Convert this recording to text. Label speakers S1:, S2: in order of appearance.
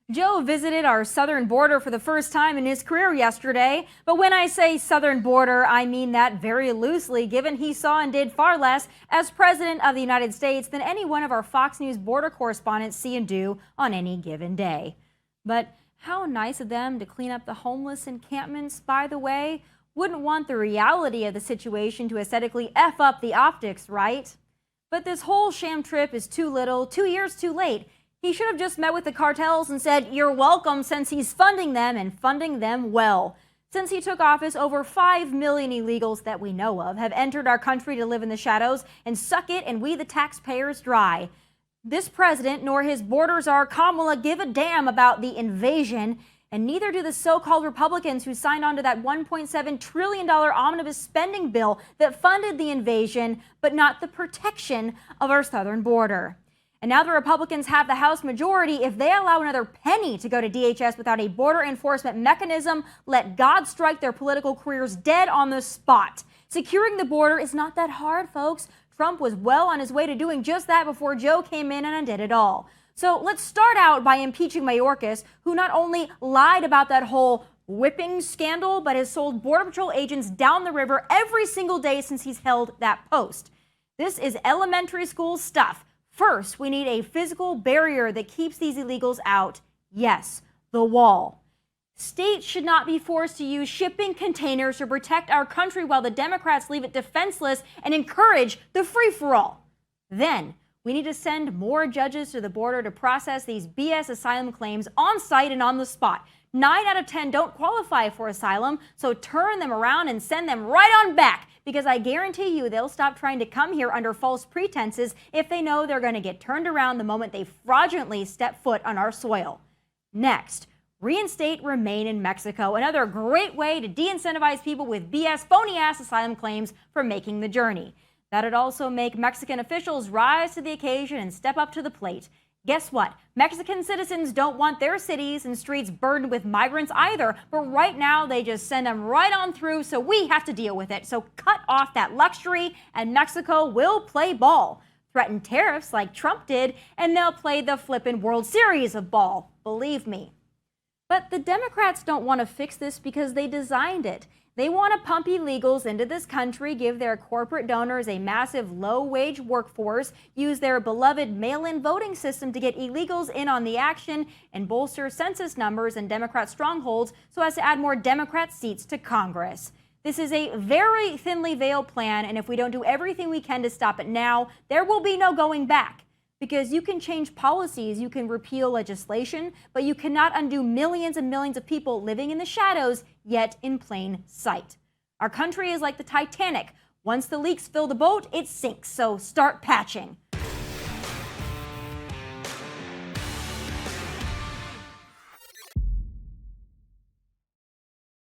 S1: Joe visited our southern border for the first time in his career yesterday. But when I say southern border, I mean that very loosely, given he saw and did far less as president of the United States than any one of our Fox News border correspondents see and do on any given day. But how nice of them to clean up the homeless encampments, by the way. Wouldn't want the reality of the situation to aesthetically F up the optics, right? But this whole sham trip is too little, 2 years too late. He should have just met with the cartels and said, "You're welcome," since he's funding them and funding them well. Since he took office, over 5 million illegals that we know of have entered our country to live in the shadows and suck it and we the taxpayers dry. This president nor his border czar Kamala give a damn about the invasion, and neither do the so-called Republicans who signed on to that $1.7 trillion omnibus spending bill that funded the invasion, but not the protection of our southern border. And now the Republicans have the House majority. If they allow another penny to go to DHS without a border enforcement mechanism, let God strike their political careers dead on the spot. Securing the border is not that hard, folks. Trump was well on his way to doing just that before Joe came in and undid it all. So let's start out by impeaching Mayorkas, who not only lied about that whole whipping scandal, but has sold Border Patrol agents down the river every single day since he's held that post. This is elementary school stuff. First, we need a physical barrier that keeps these illegals out. Yes, the wall. States should not be forced to use shipping containers to protect our country while the Democrats leave it defenseless and encourage the free-for-all. Then, we need to send more judges to the border to process these BS asylum claims on site and on the spot. 9 out of 10 don't qualify for asylum, so turn them around and send them right on back, because I guarantee you they'll stop trying to come here under false pretenses if they know they're going to get turned around the moment they fraudulently step foot on our soil. Next, reinstate Remain in Mexico, another great way to de-incentivize people with BS phony-ass asylum claims from making the journey. That'd also make Mexican officials rise to the occasion and step up to the plate. Guess what? Mexican citizens don't want their cities and streets burdened with migrants either, but right now they just send them right on through, so we have to deal with it. So cut off that luxury and Mexico will play ball. Threaten tariffs like Trump did, and they'll play the flippin' World Series of ball, believe me. But the Democrats don't want to fix this because they designed it. They want to pump illegals into this country, give their corporate donors a massive low-wage workforce, use their beloved mail-in voting system to get illegals in on the action, and bolster census numbers and Democrat strongholds so as to add more Democrat seats to Congress. This is a very thinly veiled plan, and if we don't do everything we can to stop it now, there will be no going back. Because you can change policies, you can repeal legislation, but you cannot undo millions and millions of people living in the shadows, yet in plain sight. Our country is like the Titanic. Once the leaks fill the boat, it sinks, so start patching.